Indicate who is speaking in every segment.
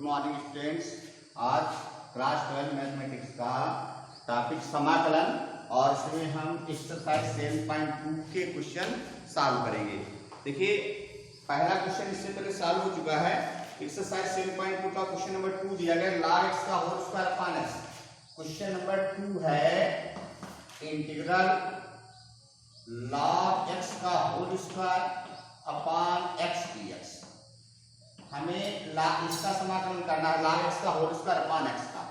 Speaker 1: Morning students. आज class 12 mathematics का topic समाकलन और इसमें हम एक्सरसाइज 7.2 के क्वेश्चन सॉल्व करेंगे। देखिए पहला क्वेश्चन इससे पहले सॉल्व हो चुका है। एक्सरसाइज 7.2 का क्वेश्चन नंबर 2 दिया गया log x का whole square upon x। Question number 2 है इंटीग्रल log x का whole square upon x dx। हमें इसका समाकलन करना है log x का होल स्क्वायर अपॉन x का।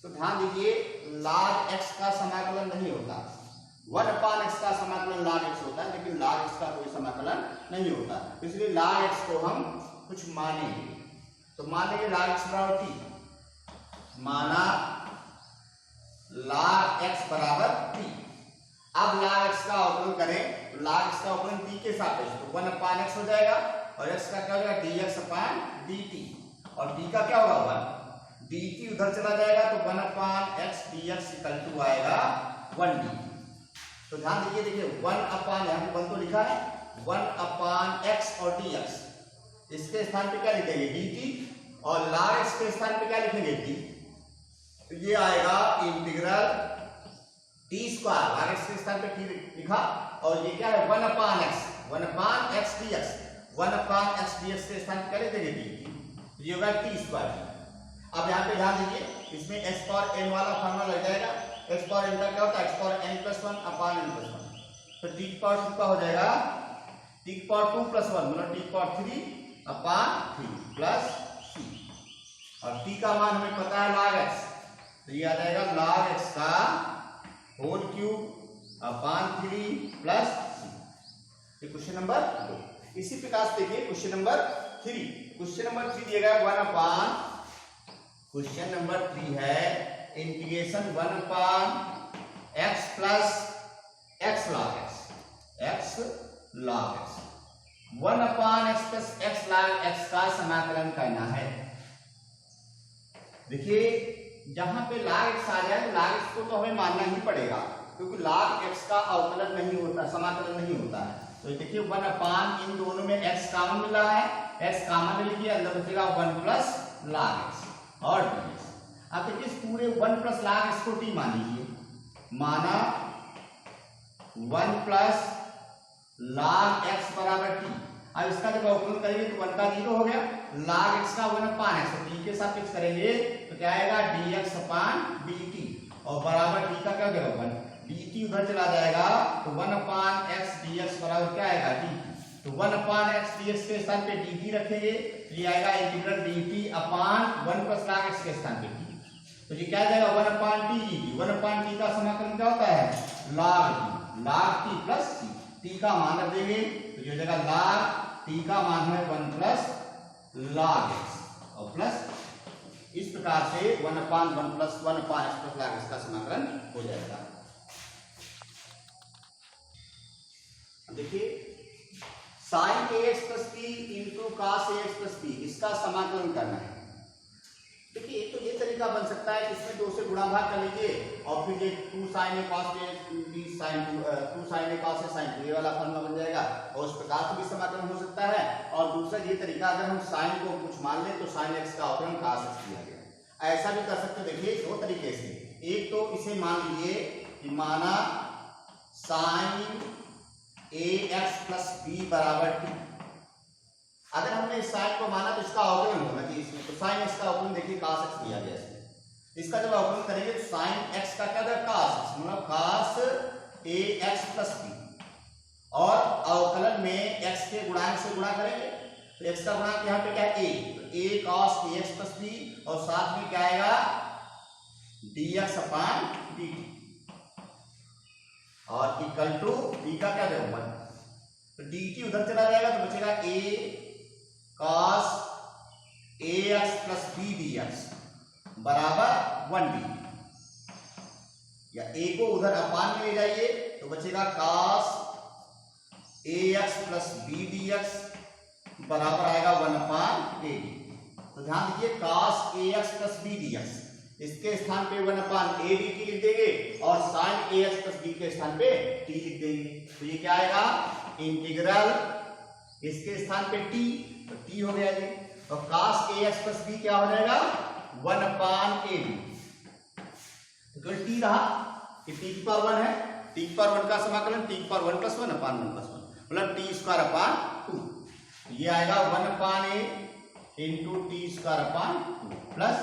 Speaker 1: तो ध्यान दीजिए log x का समाकलन नहीं होता, 1 अपॉन x का समाकलन log x होता है, लेकिन log x का कोई समाकलन नहीं होता। इसलिए log x को हम कुछ मानेंगे। तो मान लेंगे log x बराबर t, माना log x बराबर t। अब log x का अवकलन करें तो log x का अवकलन t के सापेक्ष तो 1 अपॉन x हो जाएगा और x का क्या हो जाएगा dx अपॉन dt और t का क्या होगा 1, dt उधर चला जाएगा तो 1 upon x dx equal to आएगा 1 dt। तो ध्यान दीजिए, देखिए 1 अपॉन यहाँ पे 1 तो लिखा है, 1 अपॉन x और dx, इसके स्थान पे क्या लिखेंगे dt और log x के स्थान पे क्या लिखेंगे t। तो ये आएगा integral t square, log x के स्थान पे t लिखा और ये क्या है 1 upon x dx, 1 upon x dx के स्थान पे क्या लिखेंगे dt, ये होगा t स्क्वायर। अब यहाँ पे ध्यान दीजिए, इसमें x पावर n वाला फॉर्मूला लग जाएगा। x पावर n का क्या होता है x power n plus 1 upon n plus 1, तो t पावर 2 का हो जाएगा t पावर 2 प्लस 1 मतलब t power 3 upon 3 plus c और t का मान हमें पता है log x, तो ये आ जाएगा log x का whole cube upon 3 plus c। ये क्वेश्चन नंबर 2। इसी प्रकार से देखिए क्वेश्चन नंबर 3। क्वेश्चन नंबर 3 दिया गया 1 अपॉन, क्वेश्चन नंबर 3 है integration 1 upon x plus x log x 1 upon x plus x log x का समाकलन करना है। देखिए जहां पे log x आ जाए तो log x को तो हमें मानना ही पड़ेगा, क्योंकि log x का अवकलन नहीं होता, समाकलन नहीं होता है। तो देखिए 1 अपॉन, इन दोनों में x कॉमन मिल रहा है, x कॉमन ले लीजिए, अंदर बचेगा 1 प्लस log x और dx। अब देखिए इस पूरे 1 प्लस log x को t मान लीजिए, माना 1 प्लस log x बराबर t। अब इसका जब अवकलन करेंगे तो 1 का 0 हो गया, log x का 1 अपॉन x, तो t के सापेक्ष करेंगे तो क्या आएगा dx अपॉन dt और बराबर t का क्या हो जाएगा 1, dt उधर चला जाएगा तो 1 अपॉन x dx बराबर क्या आएगा dt। तो 1 अपॉन x dx के स्थान पे dt रखेंगे तो ये आएगा integral dt upon 1 plus log x के स्थान पे t। तो ये क्या आ जाएगा 1 upon t dt। 1 upon t का समाकलन क्या होता है log t plus c। t का मान रख देंगे तो ये हो जाएगा log t का मान है 1 प्लस log x और प्लस इस प्रकार से 1 upon 1 plus 1 upon x plus log x का समाकलन हो जाएगा। देखिए sin ax plus p into cos ax plus p, इसका समाकलन करना है। देखिए तो ये तरीका बन सकता है, इसमें 2 से गुणा भाग कर लीजिए और फिर ये 2 sin a cos a b sin 2 sin a cos a sin 2 ये वाला फॉर्मूला बन जाएगा और उस प्रकार से भी समाकलन हो सकता है। और दूसरा ये तरीका, अगर हम sin को कुछ मान लें तो sin x का अवकलन cos x दिया गया, ऐसा भी कर सकते। देखिए 2 तरीके से, एक तो इसे मान लीजिए कि माना sin ax प्लस b बराबर t। अगर हमने इस साइन को माना तो इसका अवकलन होना चाहिए इसमें, तो sin x का अवकलन देखिए cos x दिया गया इसमें। इसका जब अवकलन करेंगे तो sin x का क्या होगा cos x, मतलब cos ax प्लस b और अवकलन में x के गुणांक से गुणा करेंगे तो x का गुणांक यहाँ पे क्या है a, तो a cos ax plus b और साथ में क्या आएगा dx अपॉन dt और इक्वल टू b का क्या देगा 1, तो dt उधर चला जाएगा तो बचेगा a cos ax plus b dx बराबर 1 dt, या a को उधर अपान में ले जाइए तो बचेगा cos ax plus b dx बराबर आएगा 1 अपॉन a dt। तो ध्यान दीजिए cos ax plus b dx, इसके स्थान पे 1 अपॉन a dt लिख देंगे और sin ax प्लस b के स्थान पे t लिख देंगे। तो ये क्या आएगा इंटीग्रल, इसके स्थान पे t तो t हो गया ये, और cos ax प्लस b क्या हो जाएगा 1/ab। तो t रहा कि t की पावर 1 है, t की पावर 1 का समाकलन t की पावर 1 प्लस 1/1 मतलब t स्क्वायर अपॉन 2। ये आएगा 1/a into T square upon 2 plus,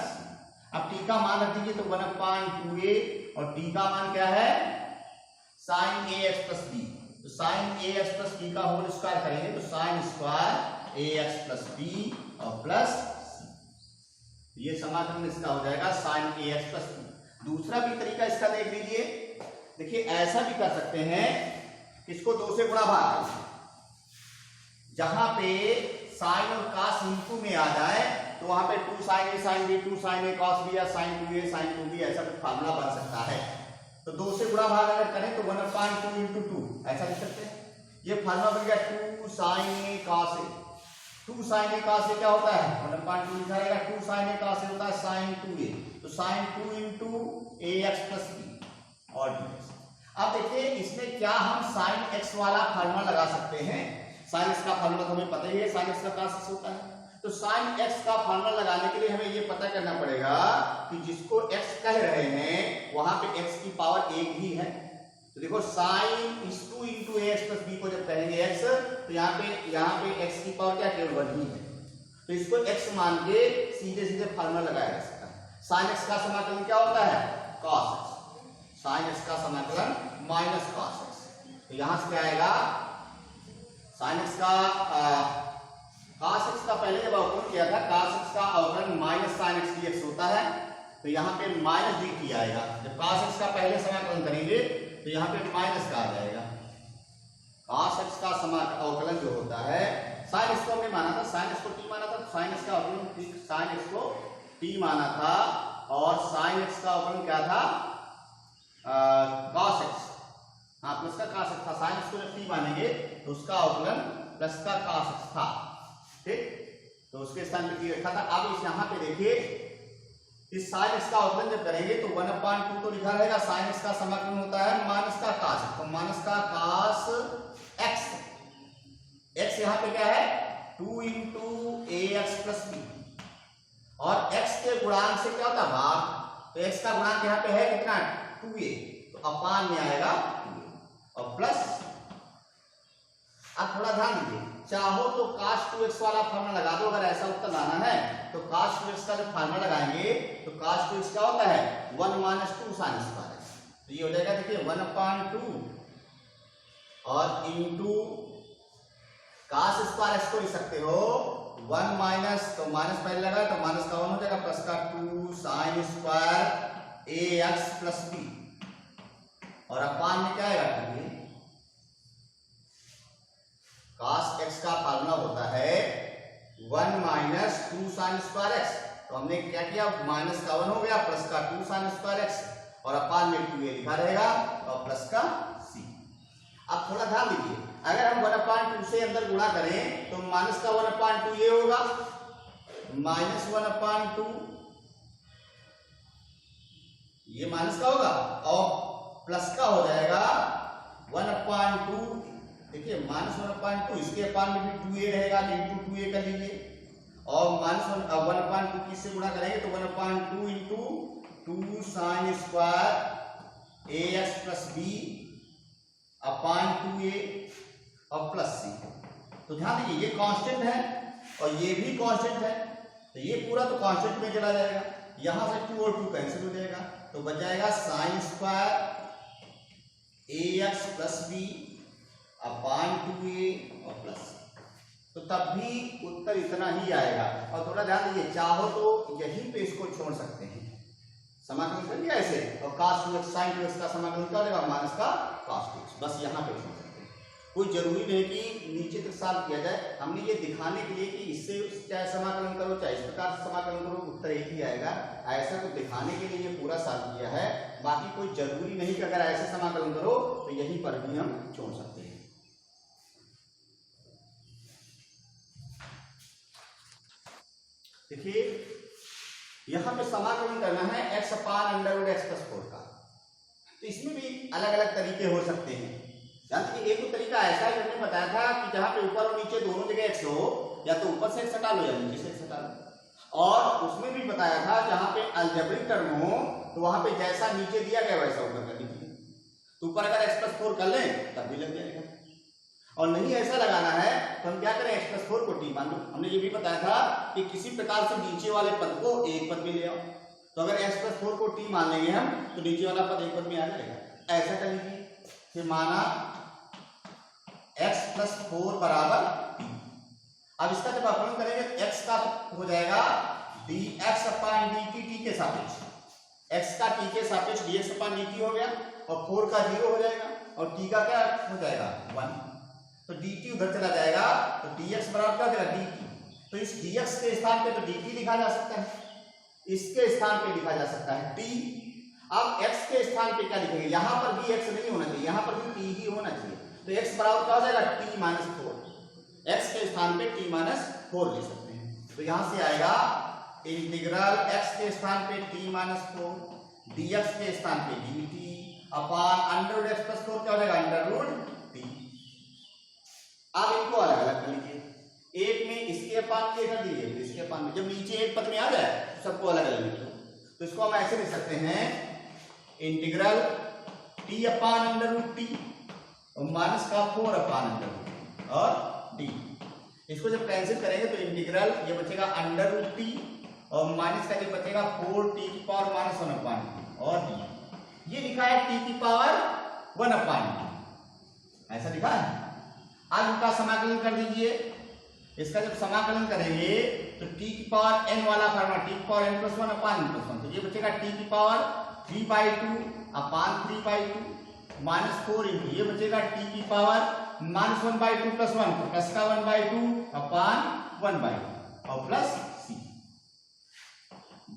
Speaker 1: अब t का मान रख दीजिए तो 1/2a और t का मान क्या है sin ax प्लस b। तो sin ax प्लस b का होल स्क्वायर करेंगे तो sin square ax plus b और प्लस c। ये समाकलन इसका हो जाएगा sin ax प्लस b। दूसरा भी तरीका इसका देख लीजिए, देखिए ऐसा भी कर सकते हैं, इसको 2 से गुणा भाग करें, जहां पे sin और cos इनटू में आ जाए तो वहां पे 2 sin a sin b 2 sin a cos b या sin 2a sin 2b ऐसा कुछ फार्मूला बन सकता है। तो 2 से गुणा भाग अगर करें तो 1/2 इंटू 2 ऐसा लिख सकते हैं। ये फार्मूला बन गया 2 sin a cos a। 2 sin a cos a क्या होता है 1/2 लिखा रहेगा, 2 sin a cos a होता है sin 2a। तो sin 2 into ax plus b और dx। अब देखिए इसमें क्या हम sin x वाला फार्मूला लगा सकते हैं। sin x का फार्मूला तो हमें पता ही है, sin x का cos x होता है। तो sin x का फार्मूला लगाने के लिए हमें ये पता करना पड़ेगा कि जिसको x कह रहे हैं वहां पे x की पावर 1 ही है। तो देखो sin इस 2 इंटू ax प्लस b को जब कहेंगे x तो यहाँ पे x की पावर क्या केवल 1 ही है। तो इसको x मान के सीधे सीधे फार्मूला लगाया जा सकता है। sin x का समाकलन क्या होता है cos x, sin x का समाकलन माइनस cos x। तो यहां से क्या आएगा sin x का cos x का पहले जब अवकलन किया था cos x का अवकलन माइनस sin x dx होता है। तो यहाँ पे माइनस dt आएगा। जब cos x का पहले समाकलन करेंगे तो यहाँ पे माइनस का आ जाएगा। cos x का अवकलन जो होता है sin x को हमने माना था, sin x को t माना था, तो sin x का अवकलन sin x को t माना था और sin x का अवकलन क्या था cos x, हाँ प्लस का cos x था। sin x को जब t मानेंगे तो उसका अवकलन प्लस का cos x था, ठीक। तो उसके स्थान पे t रखा था। अब इस यहाँ पे देखिए इस sin x का अवकलन जब करेंगे तो 1/2 तो लिखा रहेगा, sin x का समाकलन होता है माइनस का cos x, तो माइनस का cos x। x यहाँ पे क्या है 2 इंटू ax प्लस b और x के गुणांक से क्या होता है भाग। तो x का गुणांक यहाँ पे है कितना 2a, तो अपान में आएगा 2a और प्लस। अब थोड़ा ध्यान दीजिए, चाहो तो cos 2x वाला फार्मूला लगा दो। अगर ऐसा उत्तर लाना है तो cos 2x का जब फार्मूला लगाएंगे तो cos 2x क्या होता है 1 माइनस 2 sin स्क्वायर x। तो ये हो जाएगा देखिए 1/2 और इंटू cos स्क्वायर x को लिख सकते हो 1 माइनस, तो माइनस पहले लगा तो माइनस का 1 हो जाएगा प्लस का 2 sin square ax plus b और अपान में क्या आएगा cos x का फार्मूला होता है 1 माइनस 2 sin स्क्वायर x। तो हमने क्या किया माइनस का 1 हो गया प्लस का 2 sin स्क्वायर x और अपान में 2a लिखा रहेगा और प्लस का c। अब थोड़ा ध्यान दीजिए, अगर हम 1/2 से अंदर गुणा करें तो माइनस का 1/2 ये होगा माइनस 1/2, ये माइनस का होगा और प्लस का हो जाएगा 1/2। देखिए माइनस 1/2 इसके अपान में भी 2a रहेगा तो इंटू 2a कर लीजिए और माइनस 1/2 किससे गुणा करेंगे तो 1/2 into 2 sin square ax plus b अपान 2a और प्लस c। तो ध्यान दीजिए ये कांस्टेंट है और ये भी कांस्टेंट है, तो ये पूरा तो कांस्टेंट में चला जाएगा। यहां से 2 और 2 कैंसिल हो जाएगा तो बच जाएगा sin square ax plus b अपान 2a और प्लस। तो तब भी उत्तर इतना ही आएगा। और थोड़ा ध्यान दीजिए, चाहो तो यहीं पे इसको छोड़ सकते हैं, समाकलन कर दिया ऐसे और cos 2x sin 2x का समाकलन क्या होगा माइनस का cos 2x, बस यहाँ पे छोड़ सकते हैं। कोई जरूरी नहीं कि नीचे तक सॉल्व किया जाए। हमने ये दिखाने के लिए कि इससे चाहे समाकलन करो चाहे इस प्रकार से समाकलन करो उत्तर एक ही आएगा, ऐसा कुछ दिखाने के लिए ये पूरा सॉल्व किया है। बाकी कोई जरूरी नहीं कि अगर ऐसे समाकलन करो तो यहीं पर भी हम छोड़ सकते हैं। देखिए यहां पे समाकलन करना है x upon under root x plus 4 का। तो इसमें भी अलग अलग तरीके हो सकते हैं। जानते कि एक तो तरीका ऐसा है हमने बताया था कि जहां पे ऊपर और नीचे दोनों जगह x हो या तो ऊपर से x हटा लो या नीचे से x हटा लो। और उसमें भी बताया था जहां पे अलजेब्रिक टर्म हो तो वहां पे जैसा नीचे दिया गया वैसा ऊपर कर दीजिए। तो ऊपर अगर x+4 कर लें तब भी लग जाएगा, और नहीं ऐसा लगाना है तो हम क्या करें, x+4 को t मान लो। हमने ये भी बताया था कि किसी प्रकार से नीचे वाले पद को एक पद में ले आओ, तो अगर x+4 को t मान लेंगे हम तो नीचे वाला पद एक पद में आ जाएगा। ऐसा कर लीजिए, फिर माना x+4 बराबर t। अब इसका जब अपलन करेंगे तो x का हो जाएगा dx/dt t के सापेक्ष, x का t के सापेक्ष dx/dt हो गया, और 4 का 0 हो जाएगा, और t का क्या हो जाएगा 1। तो dt उधर चला जाएगा तो dx बराबर क्या हो जाएगा dt। तो इस dx के स्थान पे तो dt लिखा जा सकता है, इसके स्थान पे लिखा जा सकता है t। अब x के स्थान पे क्या लिखेंगे, यहां पर भी x नहीं होना चाहिए, यहां पर भी t ही होना चाहिए। तो x बराबर क्या हो जाएगा t-4, x के स्थान पे t-4 ले सकते हैं। तो यहां से आएगा इंटीग्रल x के स्थान पे t-4 dx के स्थान पे dt अपान √x+4 क्या हो जाएगा √t। अब इनको अलग अलग कर लीजिए, एक में इसके अपान ये कर दीजिए, इसके अपान में, जब नीचे एक पद में आ जाए तो सबको अलग अलग लिख लो। तो इसको हम ऐसे लिख सकते हैं इंटीग्रल t/√t और माइनस का 4/√t और d। इसको जब कैंसिल करेंगे तो इंटीग्रल ये बचेगा √t और माइनस का ये बचेगा 4t⁻⁻1/t और d। ये लिखा है t⁻1/t, ऐसा लिखा है। आज इनका समाकलन कर दीजिए। इसका जब समाकलन करेंगे तो t⁻n वाला फॉर्मूला t⁻n+1/n+1, तो ये बचेगा t⁻3/2/3/2 -4 इंटू ये बचेगा t⁻−1/2 + 1 तो प्लस का 1/2/1/2 और प्लस c।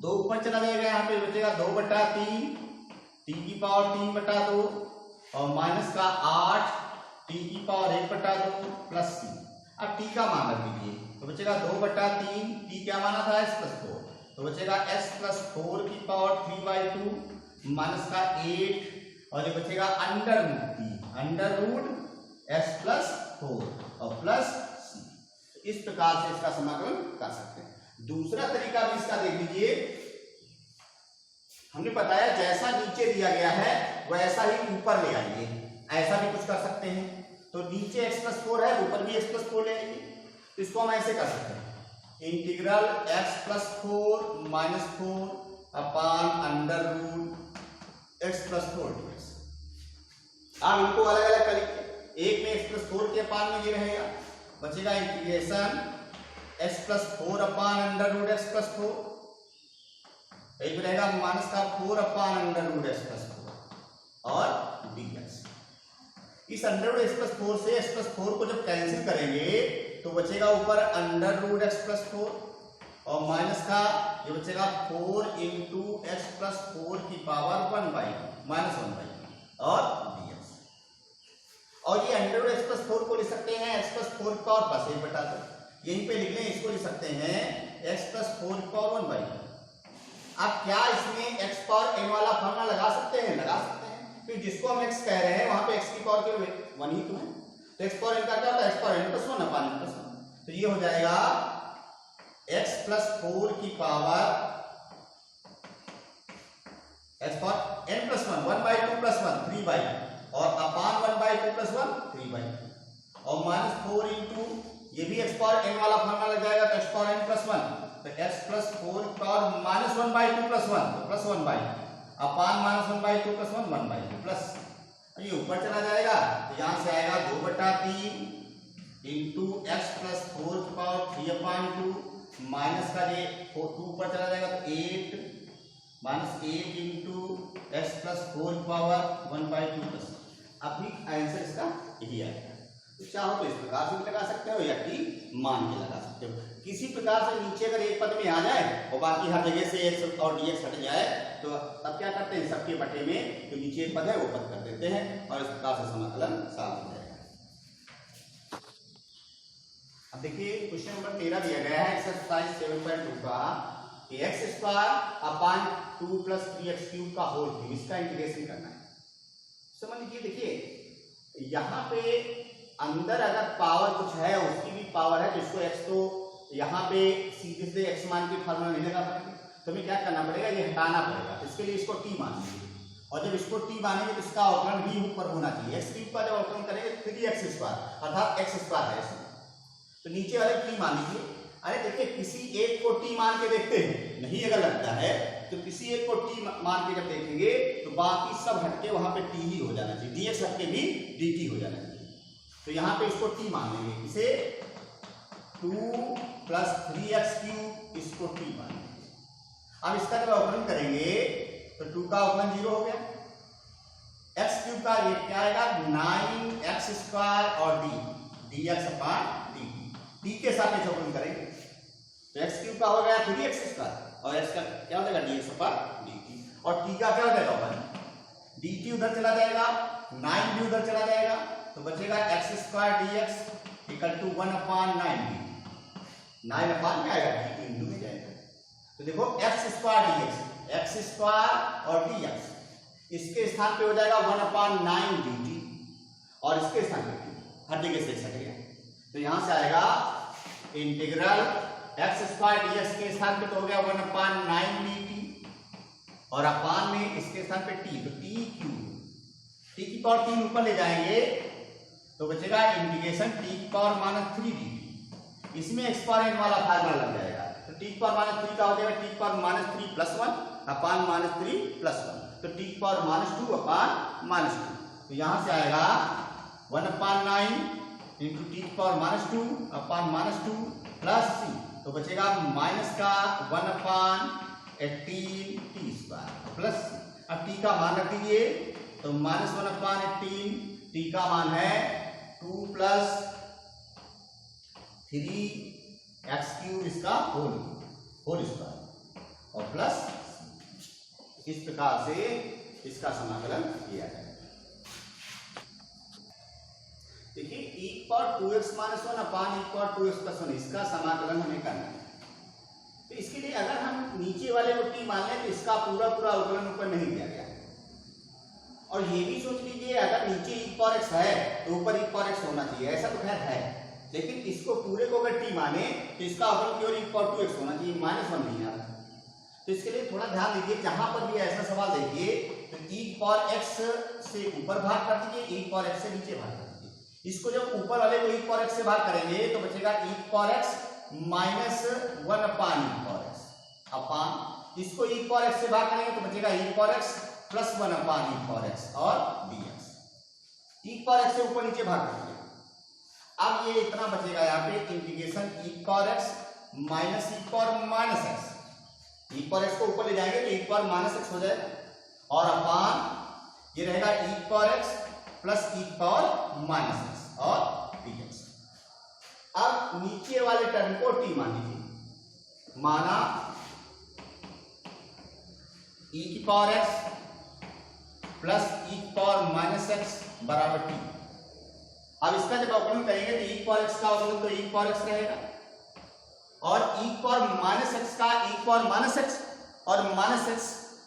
Speaker 1: 2 ऊपर चला जाएगा, यहाँ पे बचेगा 2/3 t⁻3/2 और माइनस का 8 t⁻1/2 प्लस c। अब t का मान रख दीजिए तो बचेगा 2/3, t क्या माना था x+4, तो बचेगा x+4⁵3/2 माइनस का 8 और ये बचेगा √x+4 और प्लस c। इस प्रकार से इसका समाकलन कर सकते हैं। दूसरा तरीका भी इसका देख लीजिए, हमने बताया जैसा नीचे दिया गया है वैसा ही ऊपर ले आइए, ऐसा भी कुछ कर सकते हैं। तो नीचे x+4 है, ऊपर भी x+4 ले आइए। तो इसको हम ऐसे कर सकते हैं इंटीग्रल x+4 -4 अपान √x+4 dx। अब इनको अलग अलग करेंगे, एक में x+4 के अपान में ये रहेगा, बचेगा इंटीग्रेशन x+4/√x+4, एक रहेगा माइनस का 4/√x+4 और dx। इस √x+4 से x+4 को जब कैंसिल करेंगे तो बचेगा ऊपर √x+4 और माइनस का ये बचेगा 4 इंटू x+4⁻1/1 और dx। और ये √x+4 को लिख सकते हैं x+4 की पावर प्लस 1/2, यहीं पे लिख लें, इसको लिख सकते हैं x+4�1/2। अब क्या इसमें x⁻n वाला फॉर्मूला लगा सकते हैं, लगा सकते हैं। फिर जिसको हम x कह रहे हैं वहां पे x की पावर के 1 ही तो है, तो x⁻n का क्या होता है x⁻n+1/n+1। तो ये हो जाएगा x+4 की पावर x⁻n+1 1/2 + 1 3/2 और अपान 1/2 + 1 3/2 और -4 इंटू ये भी x⁻n वाला फॉर्मूला लग जाएगा तो x⁻n+1 तो x+4 पावर -1/2 + 1 तो प्लस 1/2 अपान -1/2 + 1 1/2 प्लस ये ऊपर चला जाएगा तो यहां से आएगा 2/3 इंटू x+4⁵2 माइनस का ये 2 ऊपर चला जाएगा तो 8 -8 इंटू x+4⁻1/2 अभी आंसर इसका यही आएगा। तो चाहो तो इस प्रकार से भी लगा सकते हो या कि मान के लगा सकते हो। किसी प्रकार से नीचे अगर एक पद में आ जाए और बाकी हर जगह से x और dx हट जाए तो तब क्या करते हैं, सबके बटे में जो नीचे एक पद है वो पद कर देते हैं और इस प्रकार से समाकलन साफ हो जाएगा। अब देखिए क्वेश्चन नंबर 13 दिया गया है एक्सरसाइज 7.2 का कि x² / 2 + 3x³ का होल क्यूब, इसका इंटीग्रेशन करना है। समझ लीजिए, देखिए यहाँ पे अंदर अगर पावर कुछ है, उसकी भी पावर है, तो इसको x तो यहाँ पे सीधे से x मान के फार्मूला नहीं लगा पाएंगे, तो हमें क्या करना पड़ेगा, ये हटाना पड़ेगा। इसके लिए इसको t मानेंगे, और जब इसको t मानेंगे तो इसका अवकलन भी ऊपर होना चाहिए। x क्यूब का जब अवकलन करेंगे 3x² अर्थात x² है इसमें, तो नीचे वाले t मान लीजिए। अरे देखिए, किसी एक को t मान के देखते हैं, नहीं अगर लगता है तो किसी एक को t मान के जब देखेंगे तो बाकी सब हटके वहां पे t ही हो जाना चाहिए, dx हटके भी dt हो जाना चाहिए। तो यहाँ पे इसको t मान लेंगे, इसे 2 + 3x³ इसको t मान लेंगे। अब इसका जब अवकलन करेंगे तो 2 का अवकलन 0 हो गया, x³ का ये क्या आएगा 9x² और dx/dt, t के साथ अवकलन करेंगे तो x³ का हो गया 3x² और x का क्या हो जाएगा dx/dt, और t का क्या हो जाएगा अपन dt उधर चला जाएगा, 9 भी उधर चला जाएगा, तो बचेगा x² dx = 1/9dt, 9 में आएगा dt बिंदु में जाएगा। तो देखो x² dx और dx इसके स्थान पे हो जाएगा 1/9 dt, और इसके स्थान पे हर जगह से हट गया, तो यहां से आएगा इंटीग्रल x² dx के स्थान पे तो हो गया 1/9 dt, और अपान में इसके स्थान पे t, तो t की पावर 3 ऊपर ले जाएंगे तो बचेगा इंटीग्रेशन t⁻³ dt, इसमें एक्सपोनेंट वाला फार्मूला लग जाएगा, तो t⁻³ का हो जाएगा t⁻³ + 1 अपान -3 + 1, तो t⁻² अपान -2, तो यहां से आएगा 1/9 × t⁻² अपान -2 प्लस c, तो बचेगा माइनस का 1/18 t² प्लस c। अब t का मान रख दीजिए, तो -1/18, t का मान है 2 + 3x³ इसका होल स्क्वायर और प्लस इस प्रकार से इसका समाकलन किया जाए। देखिए e⁻2x - 1 अपान e⁻2x + 1 इसका समाकलन हमें करना है, तो इसके लिए अगर हम नीचे वाले को t मान लें तो इसका पूरा अवकलन ऊपर नहीं दिया गया है, और ये भी सोच लीजिए अगर नीचे e⁻x है तो ऊपर e⁻x होना चाहिए, ऐसा तो खैर है, लेकिन इसको पूरे को अगर t माने तो इसका अवकलन केवल e⁻2x होना चाहिए, -1 नहीं आता। तो इसके लिए थोड़ा ध्यान दीजिए, जहां पर भी ऐसा सवाल देखिए तो e⁻x से ऊपर भाग कर दीजिए, e⁻x से नीचे भाग कर दीजिए। इसको जब ऊपर वाले को e⁻x से भाग करेंगे तो बचेगा e⁻x - 1/e⁻x अपान, इसको e⁻x से भाग करेंगे तो बचेगा e⁻x + 1/e⁻x और dx, e⁻x से ऊपर नीचे भाग कर दीजिए। अब ये इतना बचेगा यहाँ पे इंटीग्रेशन e⁻x - e⁻x को ऊपर ले जाएंगे तो e⁻x हो जाएगा, और अपान ये रहेगा e⁻x + e⁻x और dx। अब नीचे वाले टर्म को t मान लीजिए, माना e⁻x + e⁻x बराबर t। अब इसका जब अवकलन करेंगे तो e⁻x का अवकलन तो e⁻x रहेगा, और e⁻x का e⁻x और -x,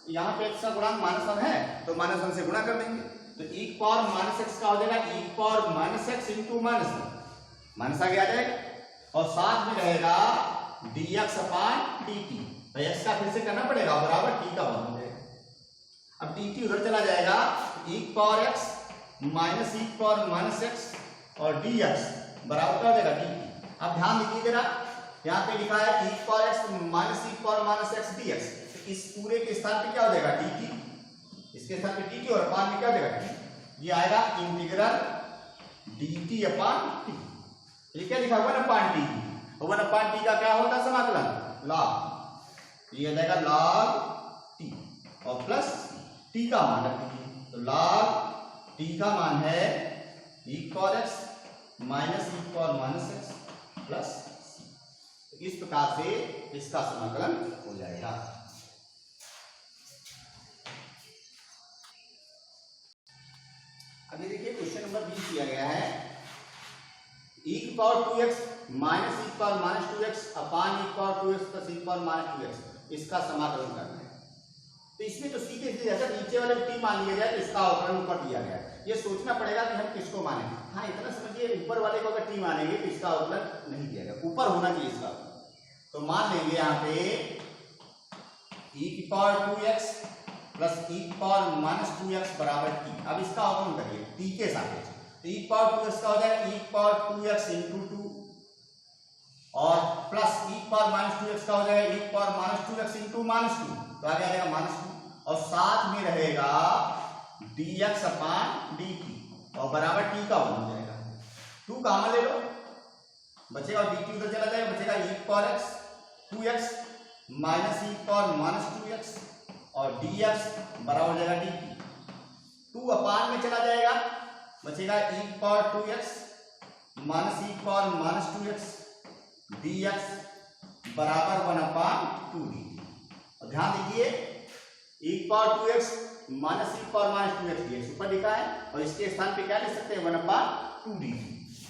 Speaker 1: यहाँ पे x का गुणांक -1 है तो -1 से गुणा कर देंगे, तो e⁻x का हो जाएगा e⁻x × -1 आ जाएगा, और साथ में रहेगा dx/dt, तो x का फिर से करना पड़ेगा बराबर t का मान हो जाएगा। अब dt उधर चला जाएगा, e⁻x - e⁻x और dx बराबर क्या हो जाएगा dt। अब ध्यान दीजिए जरा, यहाँ पे लिखा है e⁻x - e⁻x dx, तो इस पूरे के स्थान पे क्या हो जाएगा dt, इसके स्थान पे dt और अपान में क्या हो जाएगा t, ये आएगा इंटीग्रल dt/t। ये क्या लिखा 1/t, 1/t का क्या होता है समाकलन log, ये आ जाएगा log t और प्लस t का मान रख दीजिए, तो log t का मान है e⁻x - e⁻x प्लस c। इस प्रकार से इसका समाकलन हो जाएगा। अभी देखिए क्वेश्चन नंबर 20 दिया गया है, e⁻2x - e⁻2x अपान e⁻2x + e⁻2x इसका समाकलन करना है। तो इसमें तो सीधे सीधे अगर नीचे वाले t मान लिया जाए तो इसका अवकलन ऊपर दिया गया है, ये सोचना पड़ेगा कि हम किसको माने। हाँ इतना समझिए, ऊपर वाले को अगर टी मानेंगे तो इसका अवकलन नहीं दिया गया, ऊपर होना चाहिए इसका। तो मान लेंगे यहाँ पे e की पावर 2x प्लस e की पावर माइनस 2x बराबर t। अब इसका अवकलन करिए t के सापेक्ष, तो e की पावर 2x का हो जाएगा e की पावर 2x इंटू 2 और प्लस e की पावर माइनस 2x का हो जाएगा e की power minus 2x into minus 2, तो आगे आ जाएगा माइनस 2 और साथ में रहेगा dx अपान dt और बराबर t का वन हो जाएगा। 2 कॉमन ले लो, बचेगा और dt उधर चला जाएगा, बचेगा e की power x 2x minus e की पावर माइनस 2x और dx बराबर हो जाएगा dt। 2 अपान में चला जाएगा, बचेगा e की पावर 2x माइनस e की पावर माइनस 2x dx बराबर 1 अपान 2dt। और ध्यान दीजिए e की पावर 2x माइनस e की पावर माइनस 2x dx ऊपर लिखा है और इसके स्थान पे क्या लिख सकते हैं 1 अपान 2dt।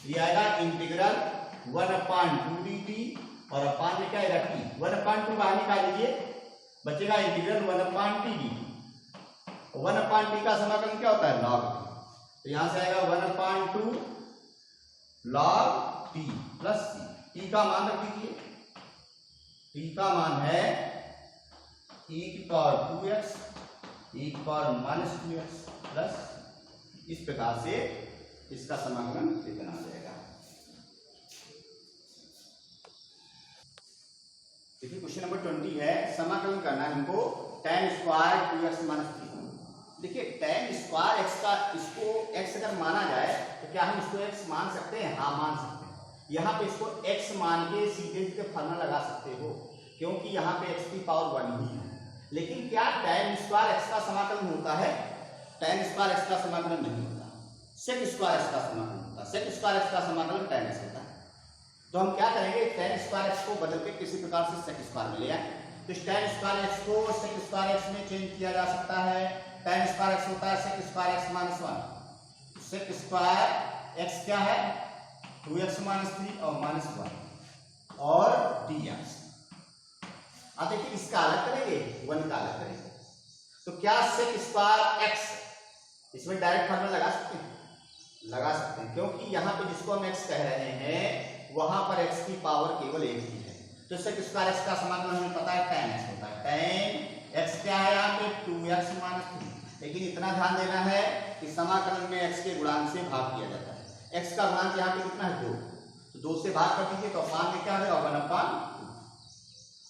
Speaker 1: ये आएगा इंटीग्रल 1 अपान 2dt और अपान में क्या आएगा t, 1 अपान 2 बाहर निकाल लीजिए, बचेगा इंटीग्रल 1 अपान t dt। 1 अपान t का समाकलन क्या होता है log t, तो यहां से आएगा 1 अपान 2 log t प्लस t का मान रख दीजिए, t का मान है e की पावर 2x e की पावर माइनस 2x प्लस, इस प्रकार से इसका समाकलन कितना आ जाएगा। देखिए क्वेश्चन नंबर 20 है, समाकलन करना है हमको tan स्क्वायर 2x माइनस 3। देखिए tan स्क्वायर x का, इसको x अगर माना जाए तो क्या हम इसको x मान सकते हैं? हाँ मान सकते हैं। यहाँ पे इसको x मान के सीधे सीधे फॉर्मूला लगा सकते हो, क्योंकि यहाँ पे x की पावर 1 ही है। लेकिन क्या tan स्क्वायर x का समाकलन होता है? tan स्क्वायर x का समाकलन नहीं होता, sec स्क्वायर x का समाकलन होता है। sec स्क्वायर x का समाकलन tan x होता है। तो हम क्या करेंगे, tan स्क्वायर x को बदल के किसी प्रकार से sec स्क्वायर में ले आए, तो tan स्क्वायर x को sec स्क्वायर x में चेंज किया जा सकता है। tan स्क्वायर x होता है sec square x minus 1, sec square x क्या है 2x माइनस 3 और माइनस 1 और dx। अब देखिए इसका अलग करेंगे, 1 का अलग करेंगे, तो क्या sec स्क्वायर x इसमें डायरेक्ट फॉर्मूला लगा सकते हैं? लगा सकते हैं, क्योंकि यहाँ पे जिसको हम x कह रहे हैं वहां पर x की पावर केवल 1 ही है। तो sec स्क्वायर x का समाकलन हमें पता है tan x होता है। tan x क्या है यहाँ पे 2x माइनस 3, लेकिन इतना ध्यान देना है कि समाकलन में x के गुणांक से भाग किया जाता है। x का गुणांक यहाँ पे कितना है 2, तो 2 से भाग कर दीजिए तो अपान में क्या हो जाएगा 1 अपान 2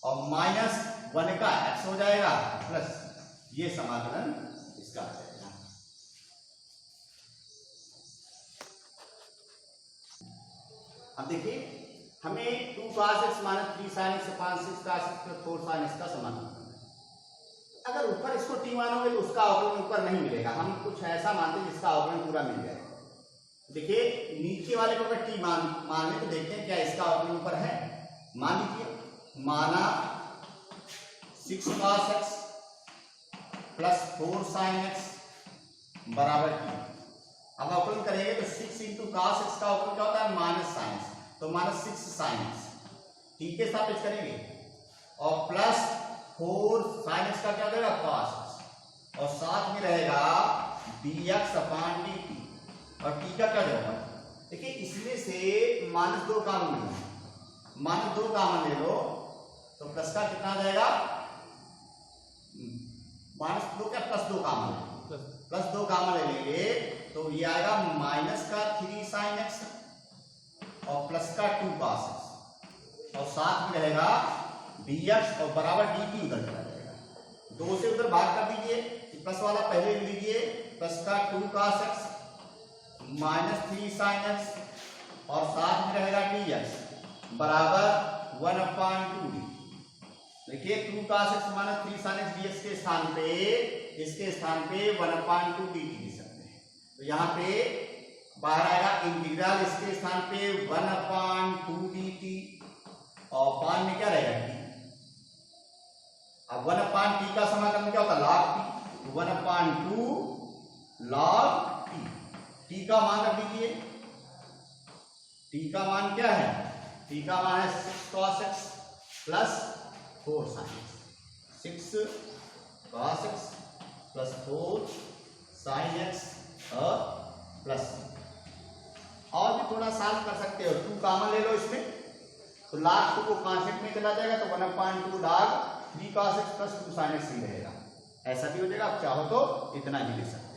Speaker 1: और माइनस 1 का x हो जाएगा प्लस ये समाकलन इसका आ जाएगा। अब देखिए हमें 2 cos x minus 3 sin x अपान 6 cos x plus 4 sin x का समाकलन करना है। अगर ऊपर इसको t मानोगे तो उसका अवकलन ऊपर नहीं मिलेगा, हम कुछ ऐसा मानते हैं जिसका अवकलन पूरा मिल जाए। देखिए नीचे वाले को अगर t मान तो देखते हैं क्या इसका अवकलन ऊपर है। मान लीजिए माना 6 cos x plus 4 sin x बराबर t। अब अवकलन करेंगे तो 6 इंटू cos x का अवकलन क्या होता है माइनस sin x, तो माइनस 6 sin x t के सापेक्ष करेंगे और प्लस 4 sin x का क्या हो जाएगा cos x और साथ में रहेगा dx अपान dt और t का क्या जाएगा। देखिए इसमें से माइनस 2 कॉमन ले लो, माइनस 2 कॉमन ले लो तो प्लस का कितना आ जाएगा माइनस 2 क्या प्लस 2 कॉमन ले, प्लस 2 कॉमन ले लेंगे तो ये आएगा माइनस का 3 sin x और प्लस का 2 cos x और साथ में रहेगा dx और बराबर dt उधर चला जाएगा। 2 से उधर भाग कर दीजिए, प्लस वाला पहले लिख लीजिए, प्लस का 2 cos x minus 3 sin x और साथ में रहेगा dx बराबर 1 अपान 2d। देखिए 2 cos x minus 3 sin x dx के स्थान पे, इसके स्थान पे 1 अपान 2 dt लिख सकते हैं। तो यहाँ पे बाहर आएगा इंटीग्रल, इसके स्थान पे 1 अपान 2 dt और अपान में क्या रहेगा t। अब 1 अपान t का समाकलन क्या होता है log t, 1 अपान 2 log t। t का मान रख दीजिए, t का मान क्या है, t का मान है 6 cos x plus 4 sin x, 6 cos x plus 4 sin x और प्लस और भी थोड़ा सॉल्व कर सकते हो, 2 कॉमन ले लो इसमें, तो log 2 को कांस्टेंट में चला जाएगा तो 1/2 log 3 cos x plus 2 sin x ही रहेगा। ऐसा भी हो जाएगा, आप चाहो तो इतना ही ले सकते हो।